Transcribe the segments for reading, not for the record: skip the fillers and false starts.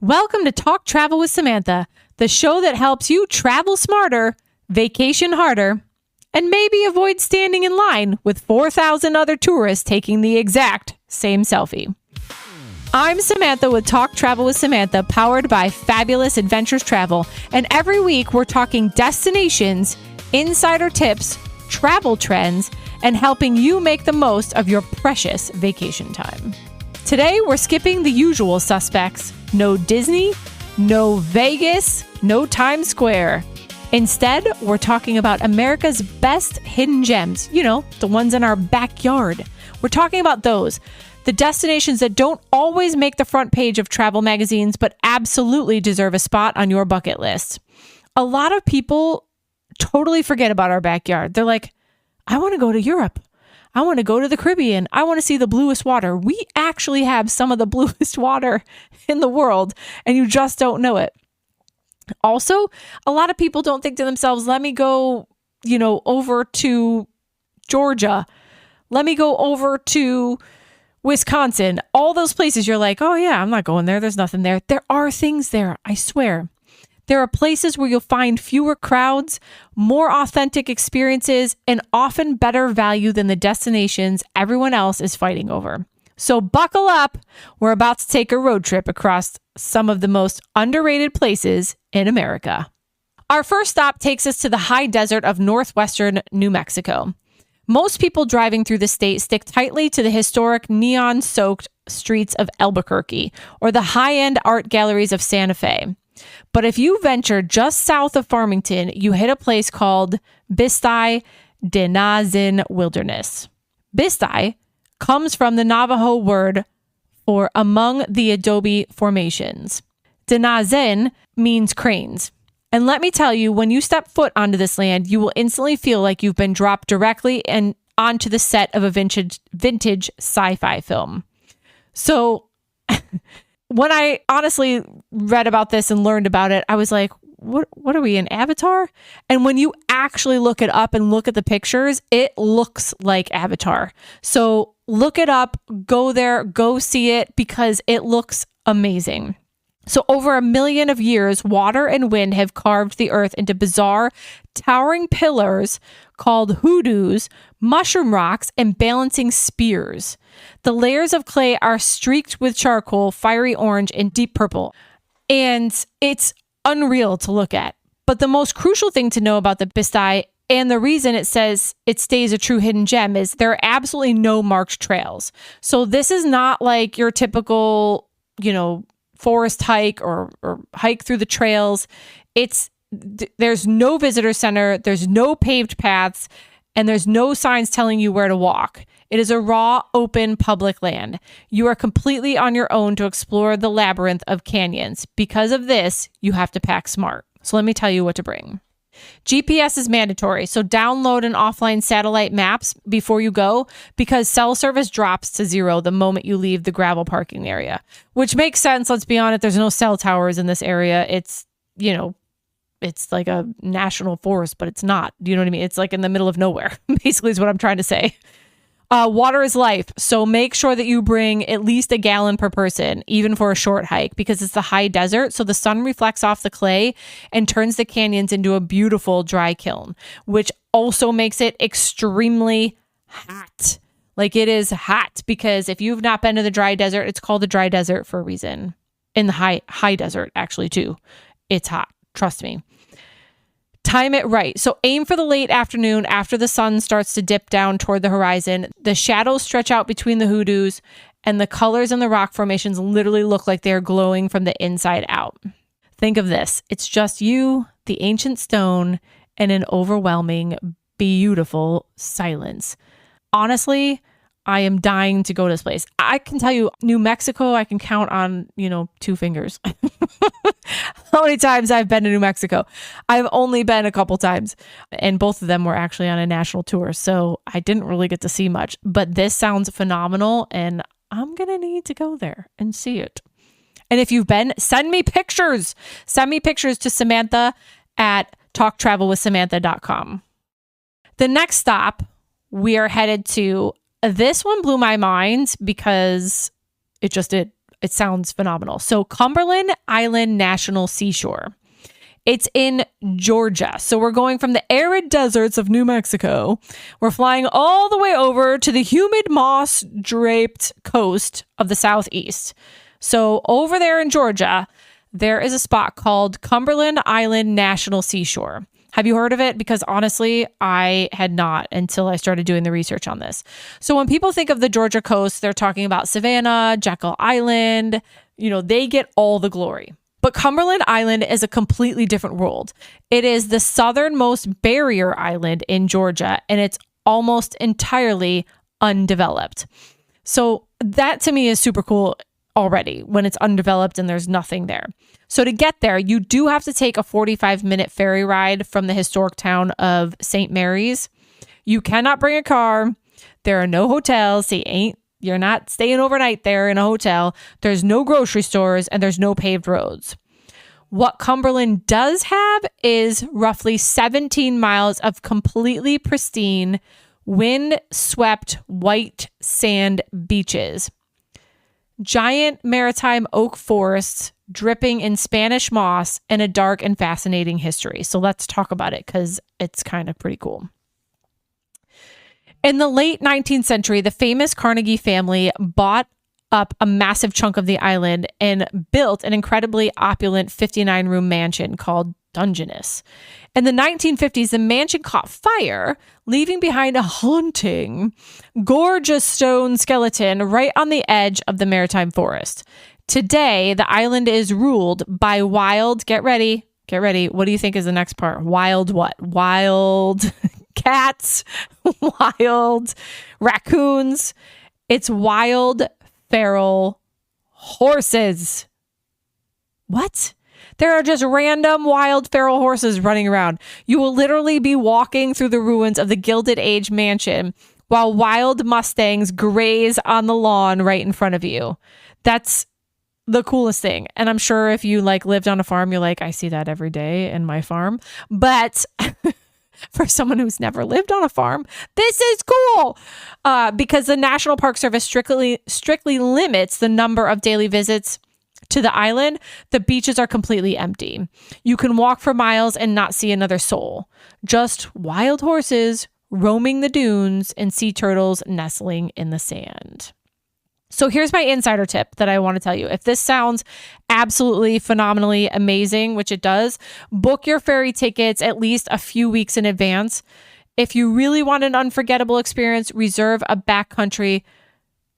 Welcome to Talk Travel with Samantha, the show that helps you travel smarter, vacation harder, and maybe avoid standing in line with 4,000 other tourists taking the exact same selfie. I'm Samantha with Talk Travel with Samantha, powered by Fabulous Adventures Travel, and every week we're talking destinations, insider tips, travel trends, and helping you make the most of your precious vacation time. Today, we're skipping the usual suspects. No Disney, no Vegas, no Times Square. Instead, we're talking about America's best hidden gems. You know, the ones in our backyard. We're talking about those. The destinations that don't always make the front page of travel magazines, but absolutely deserve a spot on your bucket list. A lot of people totally forget about our backyard. They're like, I want to go to Europe. I want to go to the Caribbean. I want to see the bluest water. We actually have some of the bluest water in the world, and you just don't know it. Also, a lot of people don't think to themselves, let me go, over to Georgia. Let me go over to Wisconsin. All those places you're like, oh yeah, I'm not going there. There's nothing there. There are things there. I swear. There are places where you'll find fewer crowds, more authentic experiences, and often better value than the destinations everyone else is fighting over. So buckle up. We're about to take a road trip across some of the most underrated places in America. Our first stop takes us to the high desert of northwestern New Mexico. Most people driving through the state stick tightly to the historic neon-soaked streets of Albuquerque or the high-end art galleries of Santa Fe. But if you venture just south of Farmington, you hit a place called Bisti, De-Na-Zin Wilderness. Bisti comes from the Navajo word for among the adobe formations. De-Na-Zin means cranes. And let me tell you, when you step foot onto this land, you will instantly feel like you've been dropped directly and onto the set of a vintage sci-fi film. So when I honestly read about this and learned about it, I was like, what are we, an Avatar? And when you actually look it up and look at the pictures, it looks like Avatar. So look it up, go there, go see it, because it looks amazing. So over 1 million of years, water and wind have carved the earth into bizarre, towering pillars called hoodoos, mushroom rocks, and balancing spears. The layers of clay are streaked with charcoal, fiery orange, and deep purple. And it's unreal to look at. But the most crucial thing to know about the Bisti, and the reason it says it stays a true hidden gem, is there are absolutely no marked trails. So this is not like your typical, forest hike or hike through the trails. There's no visitor center, there's no paved paths, and there's no signs telling you where to walk. It is a raw, open, public land. You are completely on your own to explore the labyrinth of canyons. Because of this, you have to pack smart. So let me tell you what to bring. GPS is mandatory, so download an offline satellite maps before you go, because cell service drops to 0 the moment you leave the gravel parking area, which makes sense. Let's be honest, there's no cell towers in this area. It's, it's like a national forest, but it's not. Do you know what I mean? It's like in the middle of nowhere, basically is what I'm trying to say. Water is life, so make sure that you bring at least 1 gallon per person, even for a short hike, because it's the high desert, so the sun reflects off the clay and turns the canyons into a beautiful dry kiln, which also makes it extremely hot. Like, it is hot, because if you've not been to the dry desert, it's called the dry desert for a reason. In the high desert, actually, too. It's hot. Trust me. Time it right. So aim for the late afternoon after the sun starts to dip down toward the horizon. The shadows stretch out between the hoodoos, and the colors in the rock formations literally look like they're glowing from the inside out. Think of this. It's just you, the ancient stone, and an overwhelming, beautiful silence. Honestly, I am dying to go to this place. I can tell you, New Mexico, I can count on, 2 fingers. How many times I've been to New Mexico? I've only been a couple times, and both of them were actually on a national tour, so I didn't really get to see much. But this sounds phenomenal, and I'm going to need to go there and see it. And if you've been, send me pictures. Send me pictures to Samantha at talktravelwithsamantha.com. The next stop, we are headed to. This one blew my mind because it just did. It sounds phenomenal. So Cumberland Island National Seashore. It's in Georgia. So we're going from the arid deserts of New Mexico. We're flying all the way over to the humid moss-draped coast of the southeast. So over there in Georgia, there is a spot called Cumberland Island National Seashore. Have you heard of it? Because honestly, I had not until I started doing the research on this. So when people think of the Georgia coast, they're talking about Savannah, Jekyll Island. They get all the glory. But Cumberland Island is a completely different world. It is the southernmost barrier island in Georgia, and it's almost entirely undeveloped. So that to me is super cool already when it's undeveloped and there's nothing there. So to get there, you do have to take a 45-minute ferry ride from the historic town of St. Mary's. You cannot bring a car. There are no hotels. You're not staying overnight there in a hotel. There's no grocery stores and there's no paved roads. What Cumberland does have is roughly 17 miles of completely pristine, wind-swept white sand beaches. Giant maritime oak forests dripping in Spanish moss and a dark and fascinating history. So let's talk about it because it's kind of pretty cool. In the late 19th century, the famous Carnegie family bought up a massive chunk of the island and built an incredibly opulent 59-room mansion called Dungeness. In the 1950s, the mansion caught fire, leaving behind a haunting, gorgeous stone skeleton right on the edge of the maritime forest. Today, the island is ruled by wild, get ready. What do you think is the next part? Wild what? Wild cats, wild raccoons. It's wild feral horses. What? There are just random wild feral horses running around. You will literally be walking through the ruins of the Gilded Age mansion while wild Mustangs graze on the lawn right in front of you. That's the coolest thing. And I'm sure if you lived on a farm, you're like, I see that every day in my farm. But for someone who's never lived on a farm, this is cool because the National Park Service strictly limits the number of daily visits to the island. The beaches are completely empty. You can walk for miles and not see another soul. Just wild horses roaming the dunes and sea turtles nestling in the sand. So here's my insider tip that I want to tell you. If this sounds absolutely phenomenally amazing, which it does, book your ferry tickets at least a few weeks in advance. If you really want an unforgettable experience, reserve a backcountry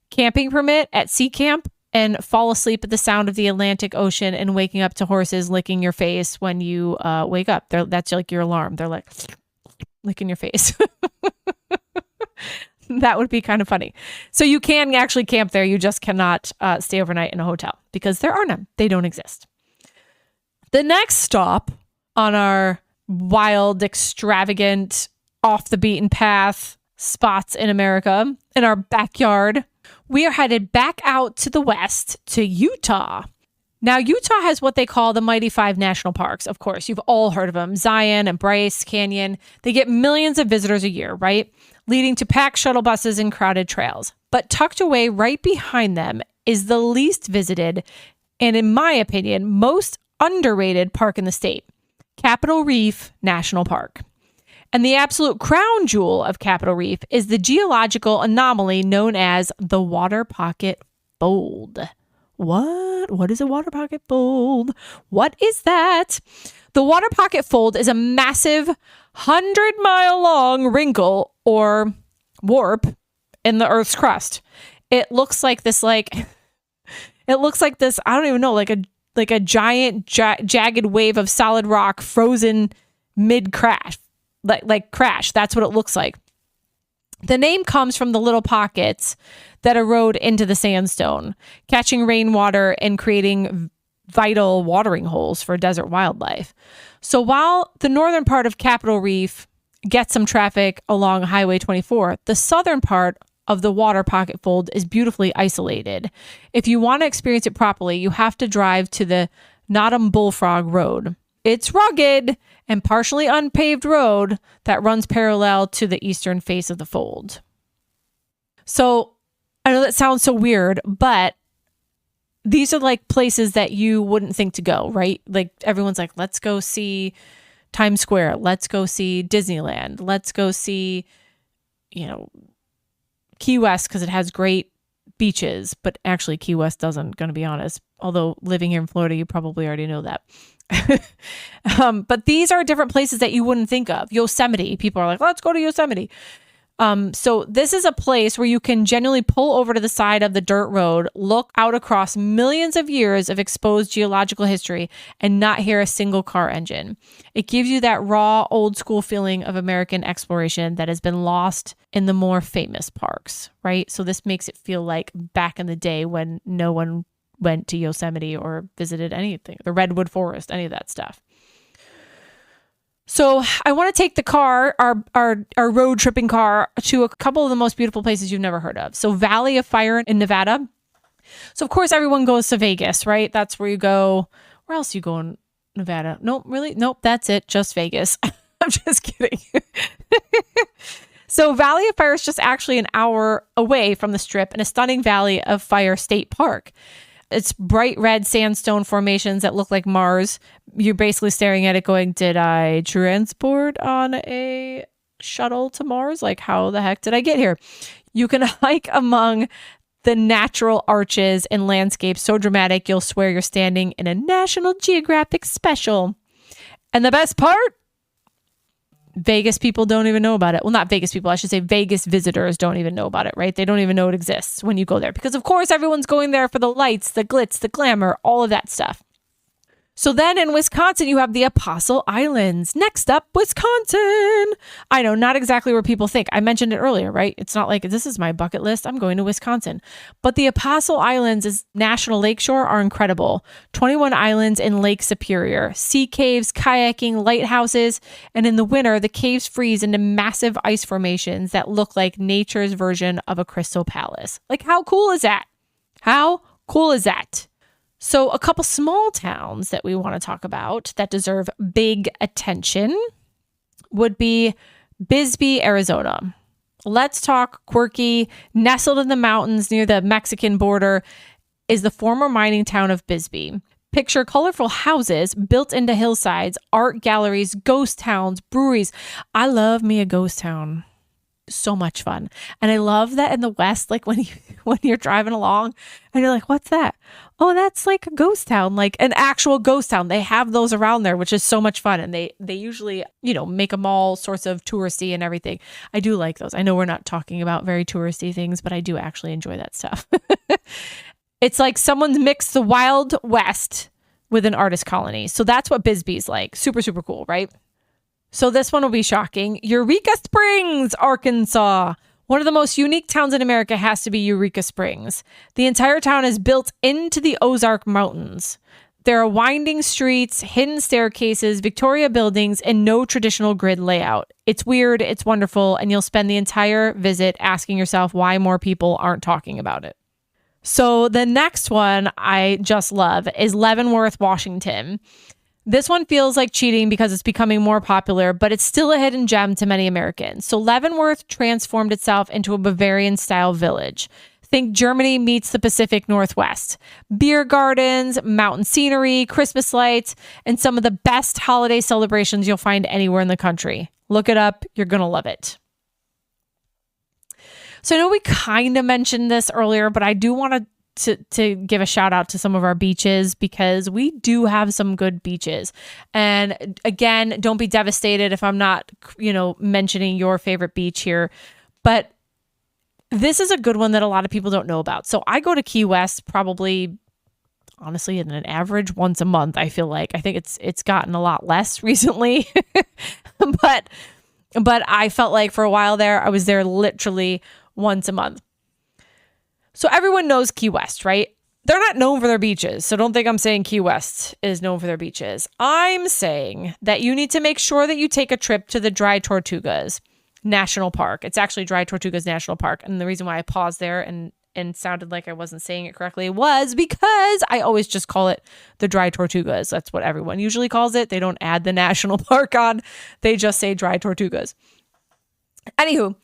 camping permit at Sea Camp and fall asleep at the sound of the Atlantic Ocean and waking up to horses licking your face when you wake up. That's like your alarm. They're like licking your face. That would be kind of funny. So you can actually camp there. You just cannot stay overnight in a hotel because there are none. They don't exist. The next stop on our wild, extravagant, off the beaten path spots in America, in our backyard, we are headed back out to the west to Utah. Now, Utah has what they call the Mighty Five National Parks. Of course, you've all heard of them. Zion and Bryce Canyon. They get millions of visitors a year, right? Leading to packed shuttle buses and crowded trails. But tucked away right behind them is the least visited and, in my opinion, most underrated park in the state, Capitol Reef National Park. And the absolute crown jewel of Capitol Reef is the geological anomaly known as the Water Pocket Fold. What is a water pocket fold? What is that? The water pocket fold is a massive 100-mile long wrinkle or warp in the Earth's crust. It looks like this, I don't even know, like a giant jagged wave of solid rock frozen mid-crash. Like crash. That's what it looks like. The name comes from the little pockets that erode into the sandstone, catching rainwater and creating vital watering holes for desert wildlife. So while the northern part of Capitol Reef gets some traffic along Highway 24, the southern part of the water pocket fold is beautifully isolated. If you want to experience it properly, you have to drive to the Nottam Bullfrog Road. It's rugged and partially unpaved road that runs parallel to the eastern face of the fold. So I know that sounds so weird, but these are like places that you wouldn't think to go, right? Like everyone's like, let's go see Times Square. Let's go see Disneyland. Let's go see, Key West because it has great beaches. But actually, Key West doesn't, going to be honest. Although living here in Florida, you probably already know that. But these are different places that you wouldn't think of. Yosemite. People are like, let's go to Yosemite. So this is a place where you can genuinely pull over to the side of the dirt road, look out across millions of years of exposed geological history and not hear a single car engine. It gives you that raw, old school feeling of American exploration that has been lost in the more famous parks, right? So this makes it feel like back in the day when no one went to Yosemite or visited anything, the Redwood Forest, any of that stuff. So I want to take the car, our road tripping car, to a couple of the most beautiful places you've never heard of. So Valley of Fire in Nevada. So of course everyone goes to Vegas, right? That's where you go. Where else you go in Nevada? Nope, really? Nope, that's it. Just Vegas. I'm just kidding. So Valley of Fire is just actually an hour away from the Strip in a stunning Valley of Fire State Park. It's bright red sandstone formations that look like Mars. You're basically staring at it going, did I transport on a shuttle to Mars? Like, how the heck did I get here? You can hike among the natural arches and landscapes so dramatic you'll swear you're standing in a National Geographic special. And the best part? Vegas people don't even know about it. Well, not Vegas people. I should say Vegas visitors don't even know about it, right? They don't even know it exists when you go there. Because, of course, everyone's going there for the lights, the glitz, the glamour, all of that stuff. So then in Wisconsin, you have the Apostle Islands. Next up, Wisconsin. I know, not exactly where people think. I mentioned it earlier, right? It's not like this is my bucket list. I'm going to Wisconsin. But the Apostle Islands' National Lakeshore are incredible. 21 islands in Lake Superior. Sea caves, kayaking, lighthouses. And in the winter, the caves freeze into massive ice formations that look like nature's version of a crystal palace. Like, how cool is that? How cool is that? So a couple small towns that we want to talk about that deserve big attention would be Bisti, Arizona. Let's talk quirky. Nestled in the mountains near the Mexican border is the former mining town of Bisti. Picture colorful houses built into hillsides, art galleries, ghost towns, breweries. I love me a ghost town. So much fun. And I love that in the West, like when you're driving along and you're like, what's that? Oh, that's like a ghost town, like an actual ghost town. They have those around there, which is so much fun. And they usually, make them all sorts of touristy and everything. I do like those. I know we're not talking about very touristy things, but I do actually enjoy that stuff. It's like someone's mixed the Wild West with an artist colony. So that's what Bisti's like. Super, super cool, right? So this one will be shocking. Eureka Springs, Arkansas. One of the most unique towns in America has to be Eureka Springs. The entire town is built into the Ozark Mountains. There are winding streets, hidden staircases, Victoria buildings, and no traditional grid layout. It's weird, it's wonderful, and you'll spend the entire visit asking yourself why more people aren't talking about it. So the next one I just love is Leavenworth, Washington. This one feels like cheating because it's becoming more popular, but it's still a hidden gem to many Americans. So Leavenworth transformed itself into a Bavarian-style village. Think Germany meets the Pacific Northwest. Beer gardens, mountain scenery, Christmas lights, and some of the best holiday celebrations you'll find anywhere in the country. Look it up. You're going to love it. So I know we kind of mentioned this earlier, but I do want to give a shout out to some of our beaches because we do have some good beaches. And again, don't be devastated if I'm not, mentioning your favorite beach here, but this is a good one that a lot of people don't know about. So I go to Key West probably, honestly, in an average once a month. I feel like I think it's gotten a lot less recently, but I felt like for a while there, I was there literally once a month. So everyone knows Key West, right? They're not known for their beaches. So don't think I'm saying Key West is known for their beaches. I'm saying that you need to make sure that you take a trip to the Dry Tortugas National Park. It's actually Dry Tortugas National Park. And the reason why I paused there and sounded like I wasn't saying it correctly was because I always just call it the Dry Tortugas. That's what everyone usually calls it. They don't add the national park on. They just say Dry Tortugas. Anywho,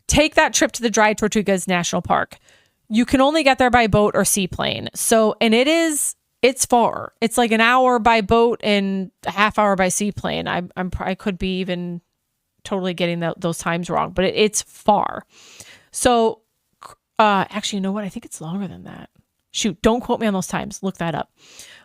take that trip to the Dry Tortugas National Park. you can only get there by boat or seaplane. So, and it's far. It's like an hour by boat and a half hour by seaplane. I could be even totally getting those times wrong, but it's far. So, actually, you know what? I think it's longer than that. Shoot, don't quote me on those times. Look that up.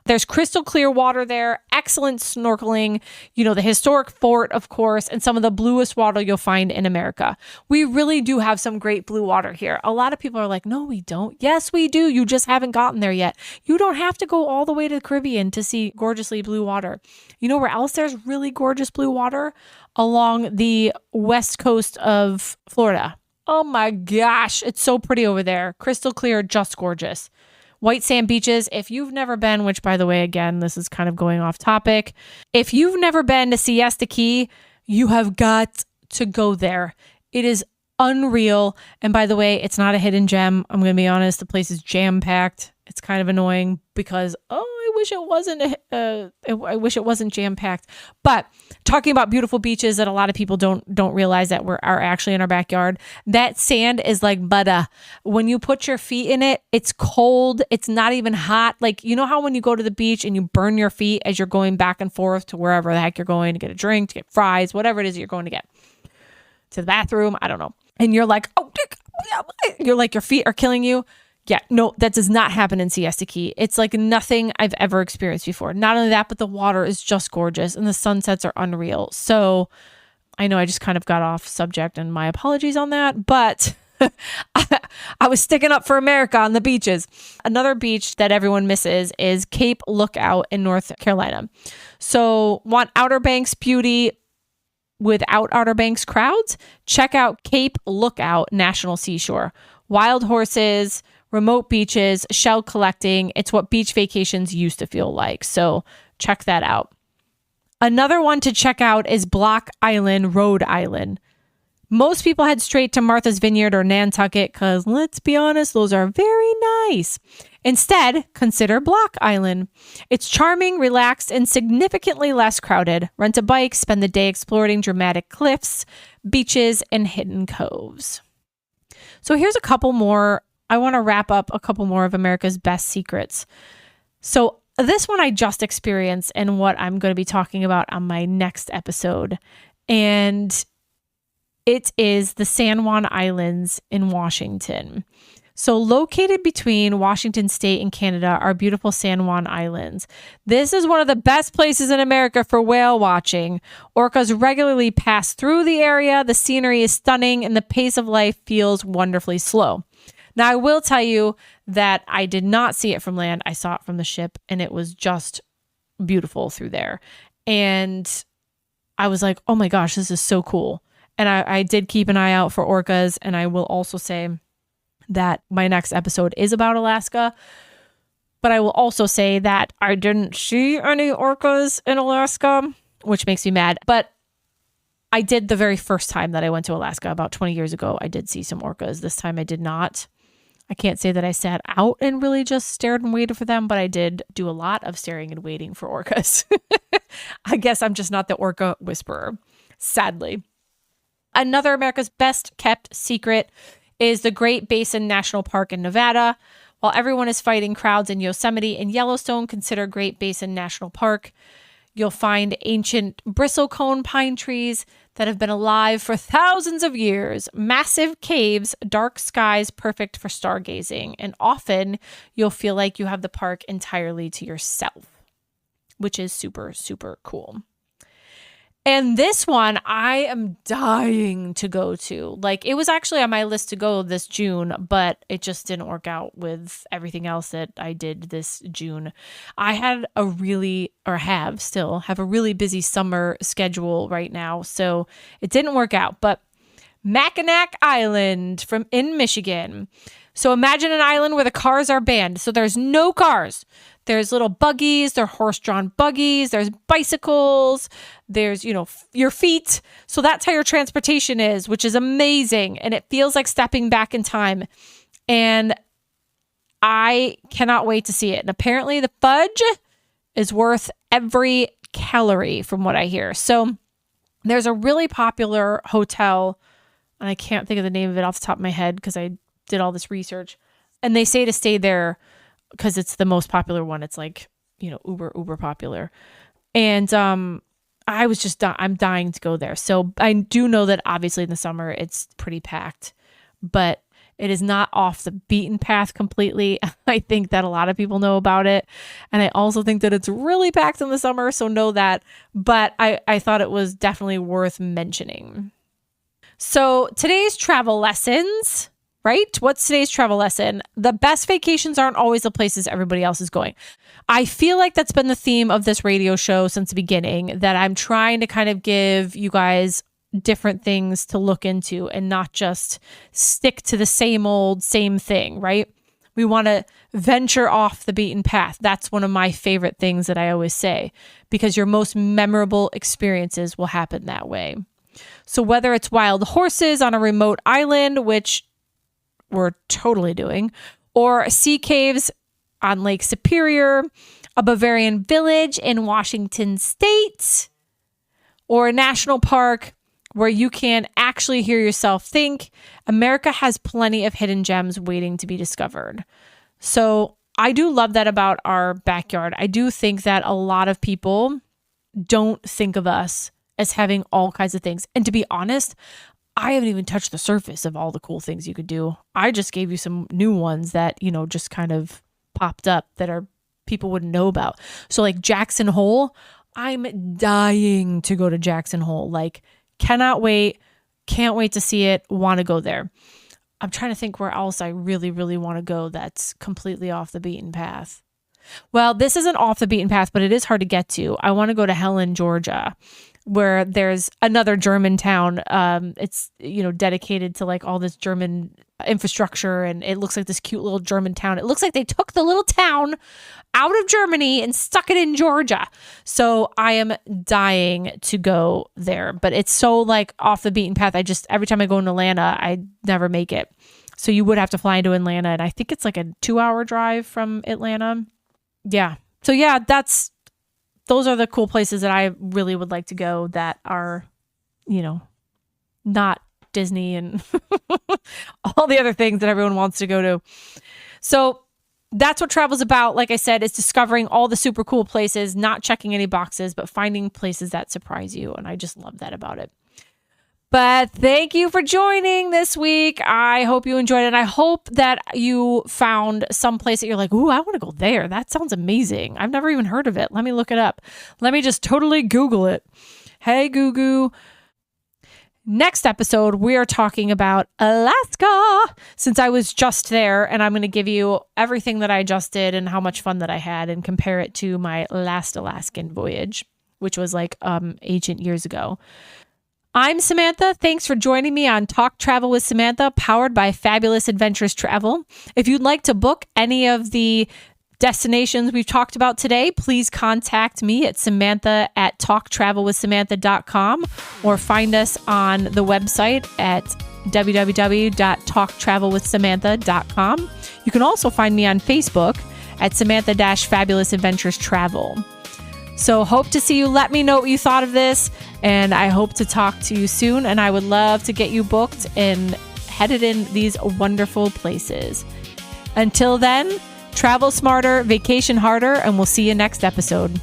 There's crystal clear water there, excellent snorkeling, the historic fort, of course, and some of the bluest water you'll find in America. We really do have some great blue water here. A lot of people are like, no, we don't. Yes, we do. You just haven't gotten there yet. You don't have to go all the way to the Caribbean to see gorgeously blue water. You know where else there's really gorgeous blue water? Along the west coast of Florida. Oh my gosh, it's so pretty over there. Crystal clear, just gorgeous. White sand beaches, if you've never been, which by the way, again, this is kind of going off topic. If you've never been to Siesta Key, you have got to go there. It is unreal. And by the way, it's not a hidden gem. I'm going to be honest. The place is jam-packed. It's kind of annoying because, I wish it wasn't jam-packed. But talking about beautiful beaches that a lot of people don't realize that are actually in our backyard, that sand is like butter. When you put your feet in it, it's cold. It's not even hot. Like, you know how when you go to the beach and you burn your feet as you're going back and forth to wherever the heck you're going to get a drink, to get fries, whatever it is you're going to get, to the bathroom, I don't know. And you're like, you're like, your feet are killing you. Yeah, no, that does not happen in Siesta Key. It's like nothing I've ever experienced before. Not only that, but the water is just gorgeous and the sunsets are unreal. So I know I just kind of got off subject and my apologies on that, but I was sticking up for America on the beaches. Another beach that everyone misses is Cape Lookout in North Carolina. So want Outer Banks beauty without Outer Banks crowds? Check out Cape Lookout National Seashore. Wild horses, remote beaches, shell collecting. It's what beach vacations used to feel like. So check that out. Another one to check out is Block Island, Rhode Island. Most people head straight to Martha's Vineyard or Nantucket because, let's be honest, those are very nice. Instead, consider Block Island. It's charming, relaxed, and significantly less crowded. Rent a bike, spend the day exploring dramatic cliffs, beaches, and hidden coves. So here's a couple more. I want to wrap up a couple more of America's best secrets. So this one I just experienced and what I'm going to be talking about on my next episode. And it is the San Juan Islands in Washington. So located between Washington State and Canada are beautiful San Juan Islands. This is one of the best places in America for whale watching. Orcas regularly pass through the area. The scenery is stunning and the pace of life feels wonderfully slow. Now, I will tell you that I did not see it from land. I saw it from the ship and it was just beautiful through there. And I was like, oh my gosh, this is so cool. And I did keep an eye out for orcas. And I will also say that my next episode is about Alaska. But I will also say that I didn't see any orcas in Alaska, which makes me mad. But I did the very first time that I went to Alaska about 20 years ago. I did see some orcas. This time I did not. I can't say that I sat out and really just stared and waited for them, but I did do a lot of staring and waiting for orcas. I guess I'm just not the orca whisperer, sadly. Another America's best kept secret is the Great Basin National Park in Nevada. While everyone is fighting crowds in Yosemite and Yellowstone, consider Great Basin National Park. You'll find ancient bristlecone pine trees that have been alive for thousands of years, massive caves, dark skies perfect for stargazing, and often you'll feel like you have the park entirely to yourself, which is super, super cool. And this one I am dying to go to. Like, it was actually on my list to go this June, but it just didn't work out with everything else that I did this June. I had a really busy summer schedule right now, so it didn't work out. But Mackinac Island in Michigan. So imagine an island where the cars are banned. So there's no cars. There's little buggies, there are horse-drawn buggies, there's bicycles, there's, your feet. So that's how your transportation is, which is amazing. And it feels like stepping back in time. And I cannot wait to see it. And apparently the fudge is worth every calorie from what I hear. So there's a really popular hotel, and I can't think of the name of it off the top of my head because I did all this research. And they say to stay there because it's the most popular one. It's like, uber popular. And I was just, I'm dying to go there. So I do know that obviously in the summer it's pretty packed, but it is not off the beaten path completely. I think that a lot of people know about it. And I also think that it's really packed in the summer. So know that. But I thought it was definitely worth mentioning. So today's travel lessons, right? What's today's travel lesson? The best vacations aren't always the places everybody else is going. I feel like that's been the theme of this radio show since the beginning, that I'm trying to kind of give you guys different things to look into and not just stick to the same thing, right? We want to venture off the beaten path. That's one of my favorite things that I always say, because your most memorable experiences will happen that way. So whether it's wild horses on a remote island, which we're totally doing, or sea caves on Lake Superior, a Bavarian village in Washington State, or a national park where you can actually hear yourself think, America has plenty of hidden gems waiting to be discovered. So I do love that about our backyard. I do think that a lot of people don't think of us as having all kinds of things. And to be honest, I haven't even touched the surface of all the cool things you could do. I just gave you some new ones that, just kind of popped up that are people wouldn't know about. So like Jackson Hole, I'm dying to go to Jackson Hole. Like, cannot wait. Can't wait to see it. Want to go there. I'm trying to think where else I really, really want to go that's completely off the beaten path. Well, this isn't off the beaten path, but it is hard to get to. I want to go to Helen, Georgia, where there's another German town. It's, dedicated to like all this German infrastructure, and it looks like this cute little German town. It looks like they took the little town out of Germany and stuck it in Georgia. So I am dying to go there, but it's so like off the beaten path. Every time I go in Atlanta, I never make it. So you would have to fly into Atlanta, and I think it's like a 2-hour drive from Atlanta. Yeah. So yeah, those are the cool places that I really would like to go that are, not Disney and all the other things that everyone wants to go to. So that's what travel's about. Like I said, it's discovering all the super cool places, not checking any boxes, but finding places that surprise you. And I just love that about it. But thank you for joining this week. I hope you enjoyed it. And I hope that you found some place that you're like, ooh, I want to go there. That sounds amazing. I've never even heard of it. Let me look it up. Let me just totally Google it. Hey, Goo. Next episode, we are talking about Alaska, since I was just there, and I'm going to give you everything that I just did and how much fun that I had and compare it to my last Alaskan voyage, which was like ancient years ago. I'm Samantha. Thanks for joining me on Talk Travel with Samantha, powered by Fabulous Adventures Travel. If you'd like to book any of the destinations we've talked about today, please contact me at samantha@talktravelwithsamantha.com or find us on the website at www.talktravelwithsamantha.com. You can also find me on Facebook at Samantha-Fabulous Adventures Travel. So hope to see you. Let me know what you thought of this, and I hope to talk to you soon. And I would love to get you booked and headed in these wonderful places. Until then, travel smarter, vacation harder, and we'll see you next episode.